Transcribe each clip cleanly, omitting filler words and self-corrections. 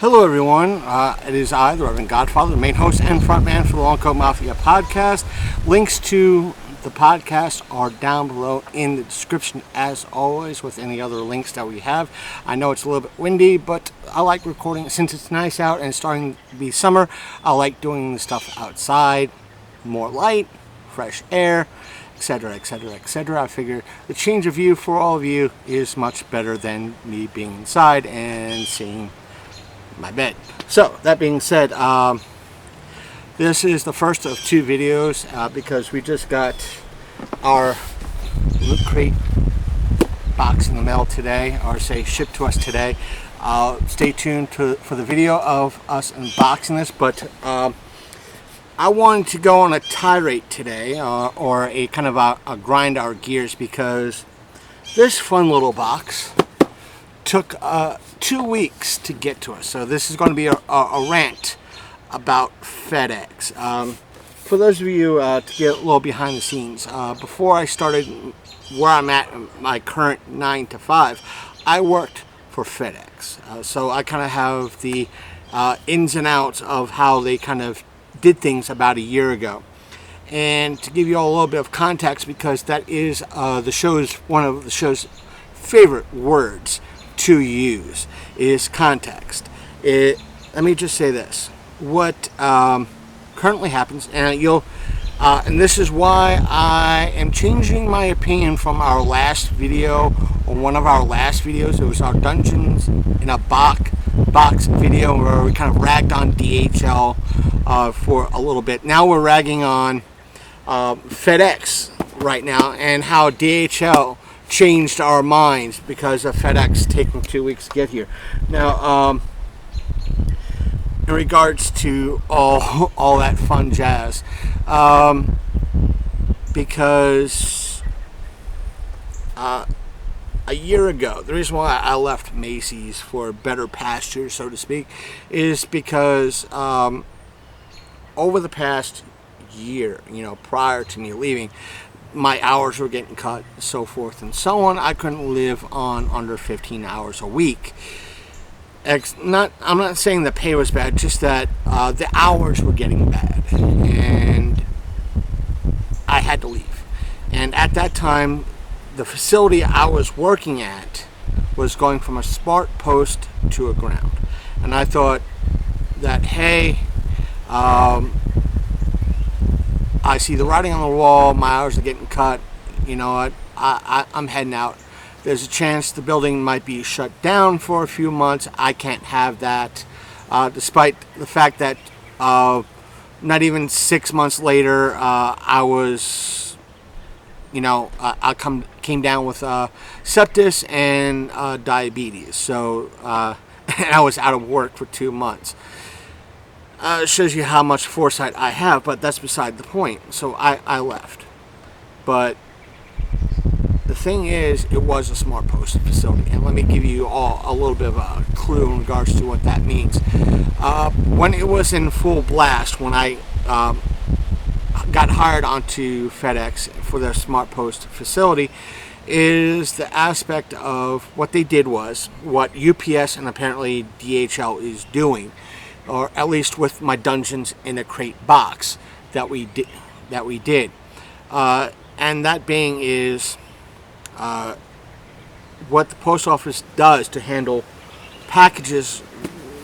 Hello everyone, it is I, the Reverend Godfather, the main host and frontman for the Long Coat Mafia podcast. Links to the podcast are down below in the description as always, with any other links that we have. I know it's a little bit windy, but I like recording since it's nice out and it's starting to be summer. I like doing the stuff outside, more light, fresh air, etc., etc., etc. I figure the change of view for all of you is much better than me being inside and seeing my bed. So that being said, this is the first of two videos because we just got our Loot Crate box in the mail today, or say shipped to us today. Stay tuned for the video of us unboxing this, but I wanted to go on a tirade today, or a kind of a grind our gears, because this fun little box took 2 weeks to get to us. So this is going to be a rant about FedEx. For those of you to get a little behind the scenes, before I started where I'm at, my current 9 to 5, I worked for FedEx. So I kind of have the ins and outs of how they kind of did things about a year ago. And to give you all a little bit of context, because that is one of the show's favorite words to use, is context. Let me just say this: what currently happens, and this is why I am changing my opinion from our last video, or one of our last videos. It was our Dungeons in a Box video, where we kind of ragged on DHL for a little bit. Now we're ragging on FedEx right now, and how DHL changed our minds because of FedEx taking 2 weeks to get here. Now, in regards to all that fun jazz, because a year ago, the reason why I left Macy's for better pastures, so to speak, is because over the past year, prior to me leaving, my hours were getting cut, so forth and so on. I couldn't live on under 15 hours a week. I'm not saying the pay was bad, just that the hours were getting bad, and I had to leave. And at that time, the facility I was working at was going from a smart post to a ground. And I thought that, hey, I see the writing on the wall, my hours are getting cut, you know what, I'm heading out. There's a chance the building might be shut down for a few months. I can't have that, despite the fact that not even 6 months later, I was, I came down with sepsis and diabetes. So, and I was out of work for 2 months. It shows you how much foresight I have, but that's beside the point. So I left. But the thing is, it was a smart post facility. And let me give you all a little bit of a clue in regards to what that means. When it was in full blast, when I got hired onto FedEx for their smart post facility, is the aspect of what they did was what UPS and apparently DHL is doing, or at least with my Dungeons in a Crate box that we did, and that being is what the post office does to handle packages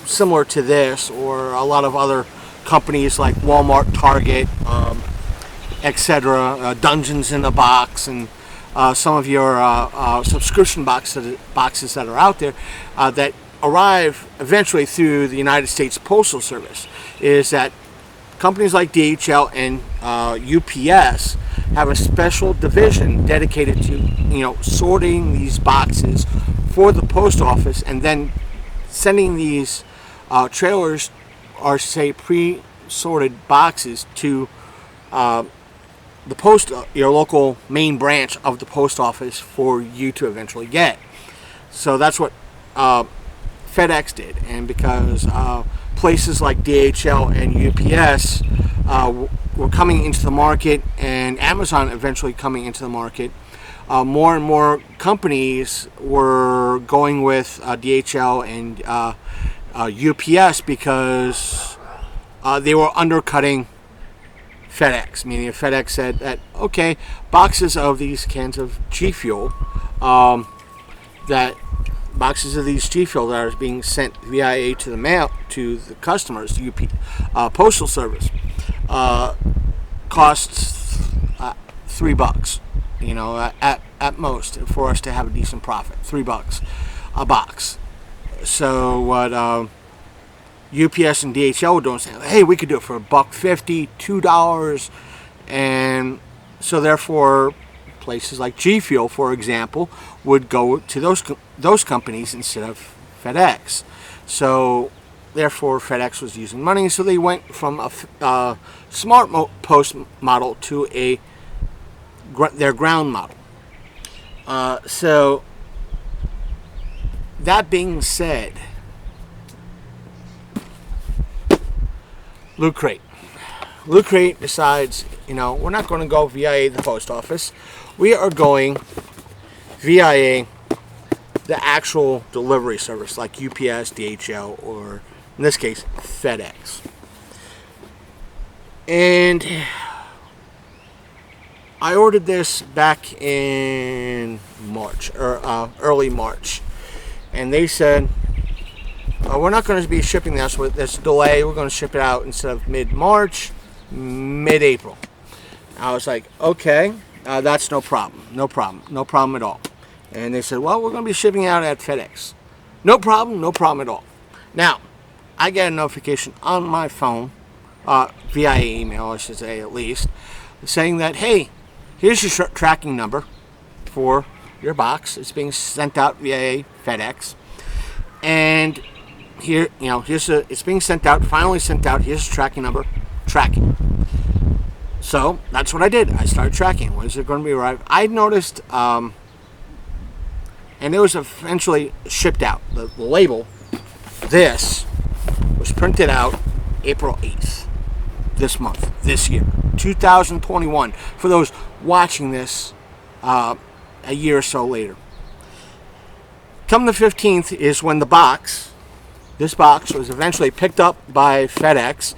similar to this, or a lot of other companies like Walmart, Target, etc., Dungeons in a Box, and some of your subscription boxes that are out there that arrive eventually through the United States Postal Service, is that companies like DHL and UPS have a special division dedicated to sorting these boxes for the post office, and then sending these trailers, or say pre-sorted boxes, to your local main branch of the post office for you to eventually get. So that's what FedEx did, and because places like DHL and UPS were coming into the market, and Amazon eventually coming into the market, more and more companies were going with DHL and UPS because they were undercutting FedEx, meaning if FedEx said that, okay, boxes of these cans of G Fuel, that boxes of these G Fuel that are being sent via to the mail to the customers, postal service, costs $3, at most for us to have a decent profit. $3 a box. So what UPS and DHL were doing, saying, hey, we could do it for $1.50, $2, and so therefore places like G Fuel, for example, would go to those companies instead of FedEx. So therefore FedEx was using money, so they went from a smart post model to their ground model. So that being said, Loot Crate decides, we're not going to go via the post office. We are going via the actual delivery service like UPS, DHL, or in this case, FedEx. And I ordered this back in March, or early March. And they said, we're not going to be shipping this with this delay. We're going to ship it out instead of mid-March, mid-April. I was like, okay, that's no problem at all. And they said, well, we're going to be shipping out at FedEx. No problem at all. Now, I get a notification on my phone, via email, I should say at least, saying that, hey, here's your tracking number for your box. It's being sent out via FedEx. And here, it's being sent out, finally sent out. Here's the tracking number, tracking. So that's what I did. I started tracking. When is it going to be arrived? I noticed, and it was eventually shipped out. The label, this, was printed out April 8th, this month, this year, 2021. For those watching this a year or so later. Come the 15th is when this box was eventually picked up by FedEx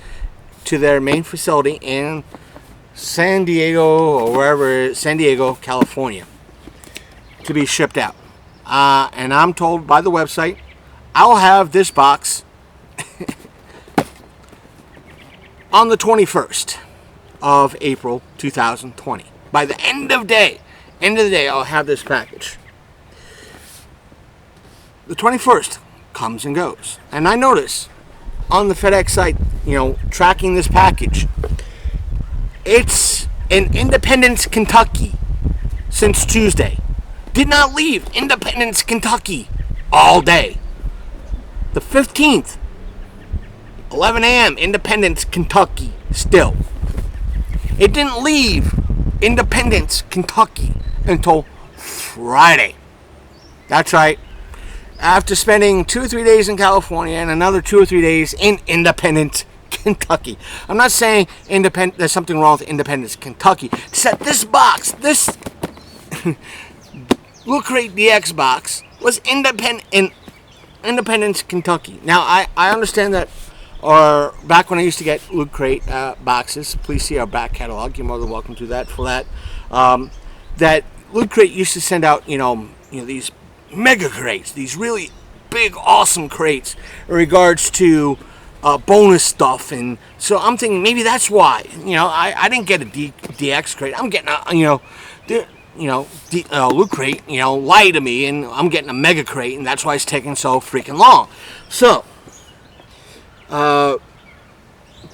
to their main facility in San Diego, California, to be shipped out. And I'm told by the website, I'll have this box on the 21st of April 2020. By the end of the day, I'll have this package. The 21st comes and goes. And I notice on the FedEx site, tracking this package, it's in Independence, Kentucky since Tuesday. Did not leave Independence, Kentucky all day. The 15th, 11 a.m., Independence, Kentucky still. It didn't leave Independence, Kentucky until Friday. That's right. After spending 2 or 3 days in California and another 2 or 3 days in Independence, Kentucky. I'm not saying there's something wrong with Independence, Kentucky. Except this box, this Loot Crate DX box, was in Independence, Kentucky. Now, I understand that, or back when I used to get Loot Crate boxes, please see our back catalog. You're more than welcome to that for that. That Loot Crate used to send out, these mega crates, these really big, awesome crates in regards to bonus stuff, and so I'm thinking maybe that's why. I didn't get a DX crate. I'm getting a Loot Crate. Lie to me, and I'm getting a mega crate, and that's why it's taking so freaking long. So, but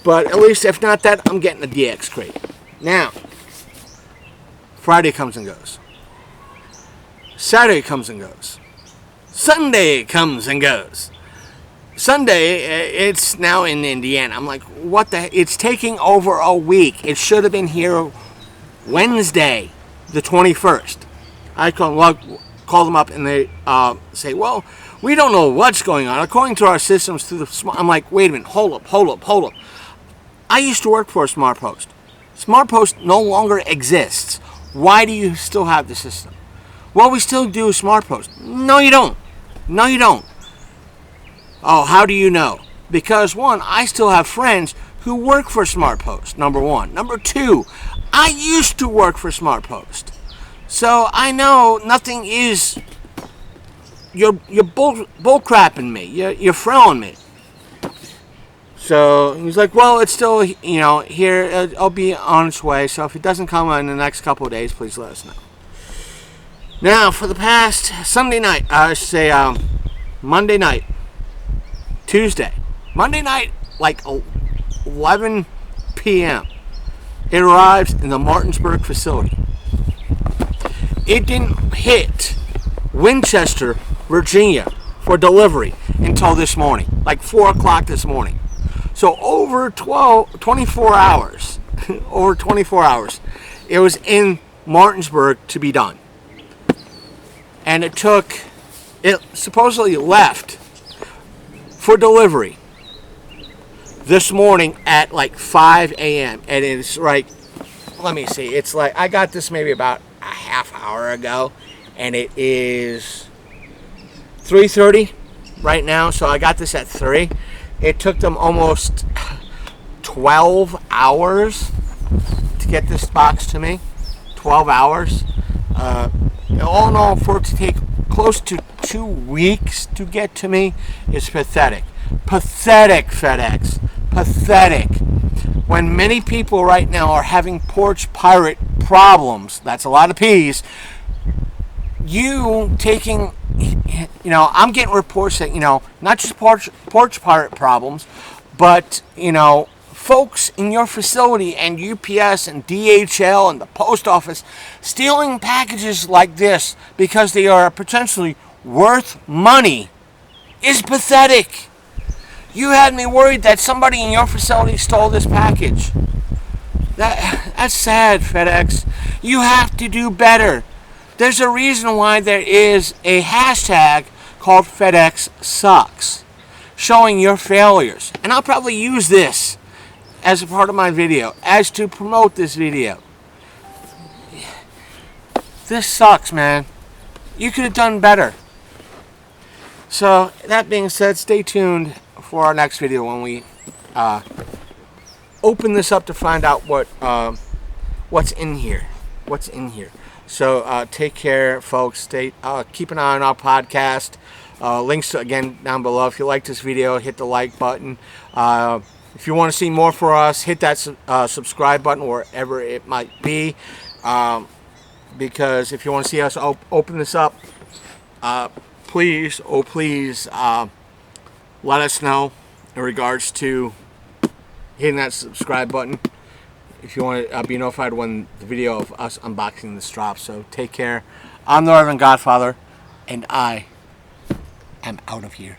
at least if not that, I'm getting a DX crate. Now, Friday comes and goes. Saturday comes and goes. Sunday comes and goes. Sunday, it's now in Indiana. I'm like, what the heck? It's taking over a week. It should have been here Wednesday, the 21st. I call them up and they say, well, we don't know what's going on. According to our systems, I'm like, wait a minute, hold up. I used to work for a Smart Post. Smart Post no longer exists. Why do you still have the system? Well, we still do Smart Post. No, you don't. Oh, how do you know? Because one, I still have friends who work for SmartPost, number one. Number two, I used to work for SmartPost. So I know nothing is, you're bull crapping me. You're throwing me. So he's like, well, it's still, here, it'll be on its way. So if it doesn't come in the next couple of days, please let us know. Now, for the past Sunday night, I should say Monday night, Tuesday. Monday night, like 11 p.m., it arrives in the Martinsburg facility. It didn't hit Winchester, Virginia for delivery until this morning, like 4 o'clock this morning. So over 24 hours, over 24 hours, it was in Martinsburg to be done. And it supposedly left for delivery this morning at like 5 a.m. And it's like, let me see, it's like, I got this maybe about a half hour ago, and it is 3:30 right now, so I got this at 3. It took them almost 12 hours to get this box to me. 12 hours. All in all, for it to take close to 2 weeks to get to me is pathetic. Pathetic, FedEx. Pathetic. When many people right now are having porch pirate problems, that's a lot of P's, you taking, I'm getting reports that, not just porch pirate problems, but, folks in your facility and UPS and DHL and the post office stealing packages like this because they are potentially worth money is pathetic. You had me worried that somebody in your facility stole this package. That's sad, FedEx. You have to do better. There's a reason why there is a hashtag called FedEx Sucks, showing your failures. And I'll probably use this as a part of my video, as to promote this video. This sucks, man. You could have done better. So, that being said, stay tuned for our next video when we open this up to find out what's in here. What's in here. So, take care, folks. Keep an eye on our podcast. Links, again, down below. If you like this video, hit the like button. If you want to see more for us, hit that subscribe button wherever it might be. Because if you want to see us open this up, please, let us know in regards to hitting that subscribe button. If you want to be notified when the video of us unboxing this drops. So take care. I'm the Reverend Godfather, and I am out of here.